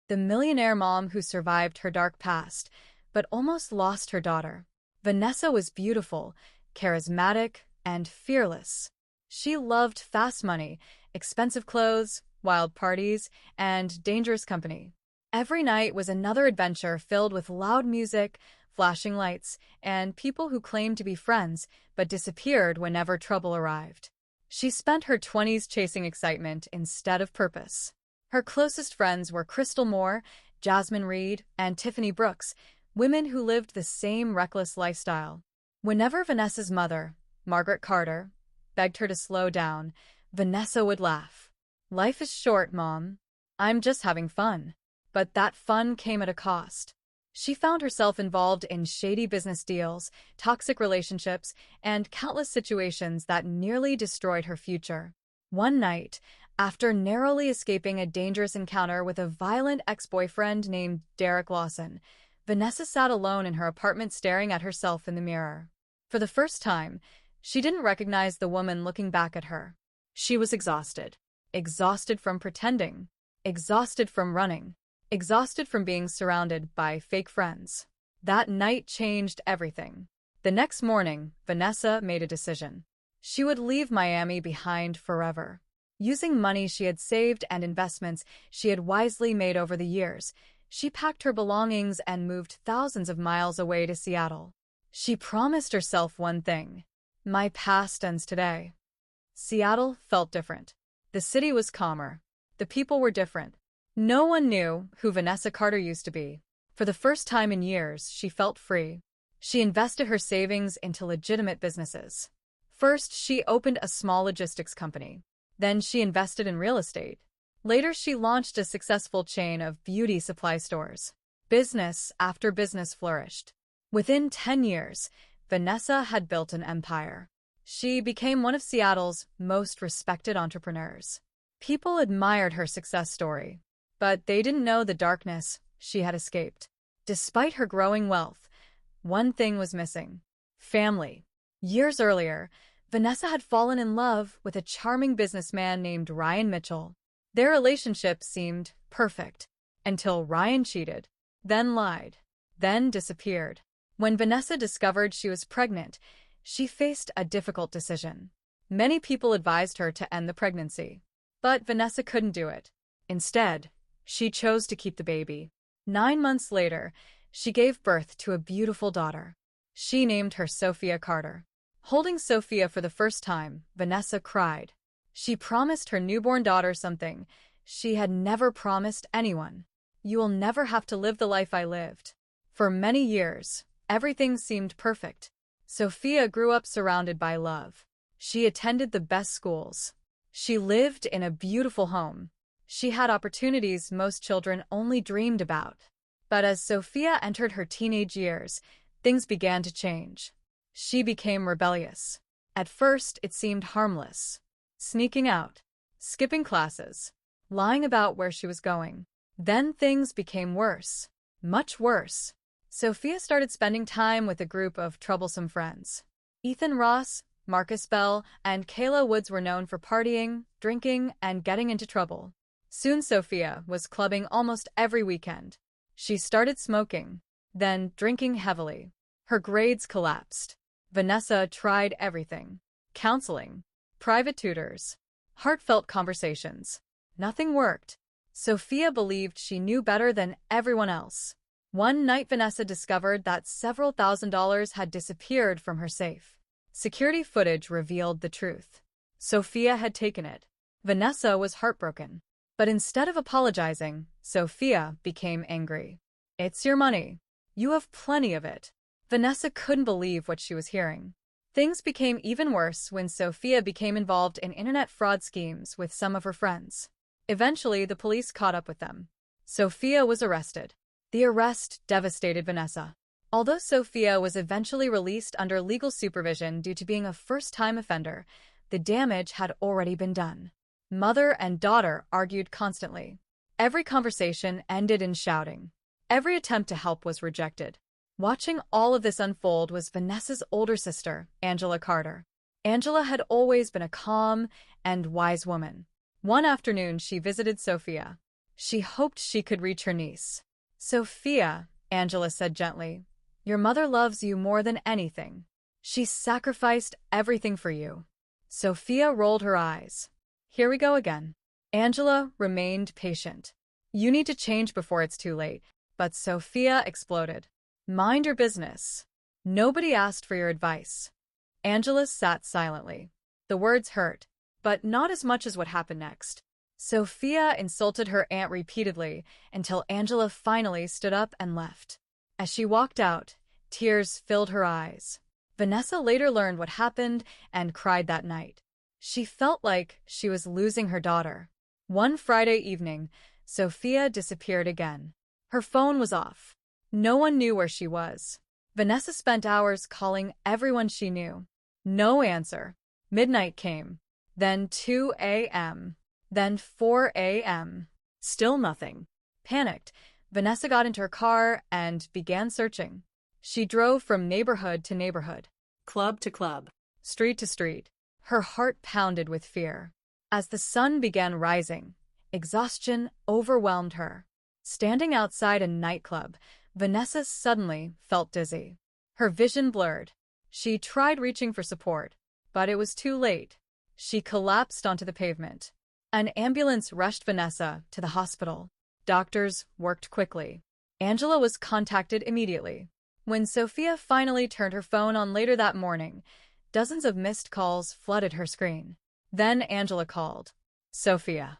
the millionaire mom who survived her dark past, but almost lost her daughter. Vanessa was beautiful, charismatic, and fearless. She loved fast money, expensive clothes, wild parties, and dangerous company. Every night was another adventure filled with loud music, flashing lights, and people who claimed to be friends but disappeared whenever trouble arrived. She spent her 20s chasing excitement instead of purpose. Her closest friends were Crystal Moore, Jasmine Reed, and Tiffany Brooks, women who lived the same reckless lifestyle. Whenever Vanessa's mother, Margaret Carter, begged her to slow down, Vanessa would laugh. "Life is short, Mom. I'm just having fun." But that fun came at a cost. She found herself involved in shady business deals, toxic relationships, and countless situations that nearly destroyed her future. One night, after narrowly escaping a dangerous encounter with a violent ex-boyfriend named Derek Lawson, Vanessa sat alone in her apartment staring at herself in the mirror. For the first time, she didn't recognize the woman looking back at her. She was exhausted. Exhausted from pretending. Exhausted from running. Exhausted from being surrounded by fake friends. That night changed everything. The next morning, Vanessa made a decision. She would leave Miami behind forever. Using money she had saved and investments she had wisely made over the years, she packed her belongings and moved thousands of miles away to Seattle. She promised herself one thing: "My past ends today." Seattle felt different. The city was calmer. The people were different. No one knew who Vanessa Carter used to be. For the first time in years, she felt free. She invested her savings into legitimate businesses. First, she opened a small logistics company. Then she invested in real estate. Later, she launched a successful chain of beauty supply stores. Business after business flourished. Within 10 years, Vanessa had built an empire. She became one of Seattle's most respected entrepreneurs. People admired her success story, but they didn't know the darkness she had escaped. Despite her growing wealth, one thing was missing: family. Years earlier, Vanessa had fallen in love with a charming businessman named Ryan Mitchell. Their relationship seemed perfect until Ryan cheated, then lied, then disappeared. When Vanessa discovered she was pregnant, she faced a difficult decision. Many people advised her to end the pregnancy, but Vanessa couldn't do it. Instead, she chose to keep the baby. 9 months later, she gave birth to a beautiful daughter. She named her Sophia Carter. Holding Sophia for the first time, Vanessa cried. She promised her newborn daughter something she had never promised anyone: "You will never have to live the life I lived." For many years, everything seemed perfect. Sophia grew up surrounded by love. She attended the best schools. She lived in a beautiful home. She had opportunities most children only dreamed about. But as Sophia entered her teenage years, things began to change. She became rebellious. At first, it seemed harmless. Sneaking out, skipping classes, lying about where she was going. Then things became worse. Much worse. Sophia started spending time with a group of troublesome friends. Ethan Ross, Marcus Bell, and Kayla Woods were known for partying, drinking, and getting into trouble. Soon Sophia was clubbing almost every weekend. She started smoking, then drinking heavily. Her grades collapsed. Vanessa tried everything: counseling, private tutors, heartfelt conversations. Nothing worked. Sophia believed she knew better than everyone else. One night, Vanessa discovered that several $1,000s had disappeared from her safe. Security footage revealed the truth. Sophia had taken it. Vanessa was heartbroken. But instead of apologizing, Sophia became angry. "It's your money. You have plenty of it." Vanessa couldn't believe what she was hearing. Things became even worse when Sophia became involved in internet fraud schemes with some of her friends. Eventually, the police caught up with them. Sophia was arrested. The arrest devastated Vanessa. Although Sophia was eventually released under legal supervision due to being a first-time offender, the damage had already been done. Mother and daughter argued constantly. Every conversation ended in shouting. Every attempt to help was rejected. Watching all of this unfold was Vanessa's older sister, Angela Carter. Angela had always been a calm and wise woman. One afternoon, she visited Sophia. She hoped she could reach her niece. Sophia, Angela said gently, your mother loves you more than anything. She sacrificed everything for you. Sophia rolled her eyes. Here we go again. Angela remained patient. You need to change before it's too late. But Sophia exploded. Mind your business. Nobody asked for your advice. Angela sat silently. The words hurt, but not as much as what happened next. Sophia insulted her aunt repeatedly until Angela finally stood up and left. As she walked out, tears filled her eyes. Vanessa later learned what happened and cried that night. She felt like she was losing her daughter. One Friday evening, Sophia disappeared again. Her phone was off. No one knew where she was. Vanessa spent hours calling everyone she knew. No answer. Midnight came. Then 2 a.m. Then 4 a.m. Still nothing. Panicked, Vanessa got into her car and began searching. She drove from neighborhood to neighborhood, Club to club. street to street. Her heart pounded with fear. As the sun began rising, exhaustion overwhelmed her. Standing outside a nightclub, Vanessa suddenly felt dizzy. Her vision blurred. She tried reaching for support, but it was too late. She collapsed onto the pavement. An ambulance rushed Vanessa to the hospital. Doctors worked quickly. Angela was contacted immediately. When Sophia finally turned her phone on later that morning, dozens of missed calls flooded her screen. Then Angela called. Sophia.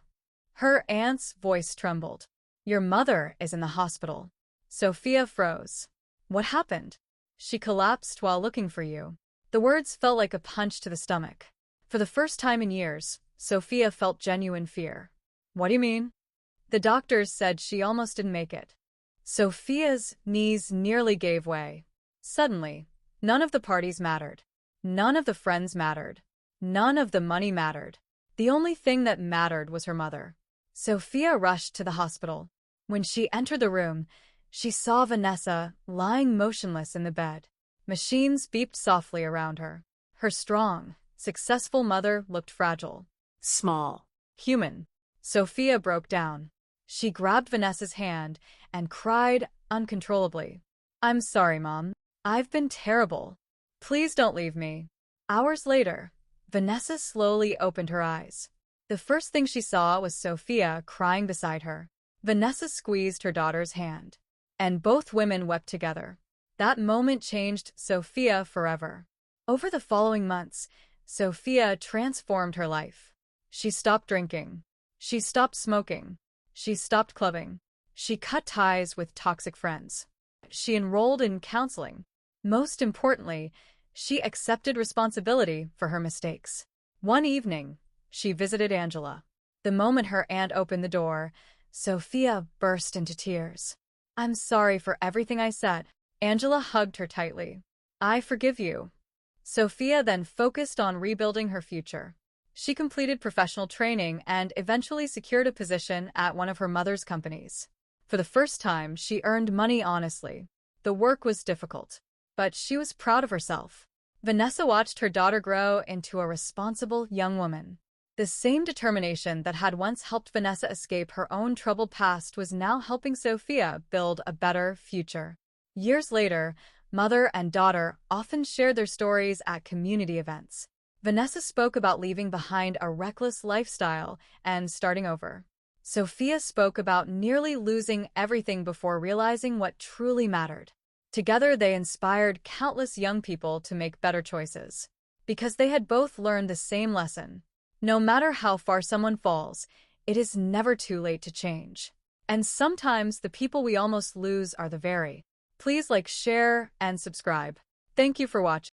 Her aunt's voice trembled. Your mother is in the hospital. Sophia froze. What happened? She collapsed while looking for you. The words felt like a punch to the stomach. For the first time in years, Sophia felt genuine fear. What do you mean? The doctors said she almost didn't make it. Sophia's knees nearly gave way. Suddenly, none of the parties mattered. None of the friends mattered. None of the money mattered. The only thing that mattered was her mother. Sophia rushed to the hospital. When she entered the room, she saw Vanessa lying motionless in the bed. Machines beeped softly around her. Her strong, successful mother looked fragile. Small. Human. Sophia broke down. She grabbed Vanessa's hand and cried uncontrollably. I'm sorry, Mom. I've been terrible. Please don't leave me. Hours later, Vanessa slowly opened her eyes. The first thing she saw was Sophia crying beside her. Vanessa squeezed her daughter's hand, and both women wept together. That moment changed Sophia forever. Over the following months, Sophia transformed her life. She stopped drinking. She stopped smoking. She stopped clubbing. She cut ties with toxic friends. She enrolled in counseling. Most importantly, she accepted responsibility for her mistakes. One evening, she visited Angela. The moment her aunt opened the door, Sophia burst into tears. I'm sorry for everything I said. Angela hugged her tightly. I forgive you. Sophia then focused on rebuilding her future. She completed professional training and eventually secured a position at one of her mother's companies. For the first time, she earned money honestly. The work was difficult, but she was proud of herself. Vanessa watched her daughter grow into a responsible young woman. The same determination that had once helped Vanessa escape her own troubled past was now helping Sophia build a better future. Years later, mother and daughter often shared their stories at community events. Vanessa spoke about leaving behind a reckless lifestyle and starting over. Sophia spoke about nearly losing everything before realizing what truly mattered. Together, they inspired countless young people to make better choices. Because they had both learned the same lesson. No matter how far someone falls, it is never too late to change. And sometimes the people we almost lose are the very. Please like, share, and subscribe. Thank you for watching.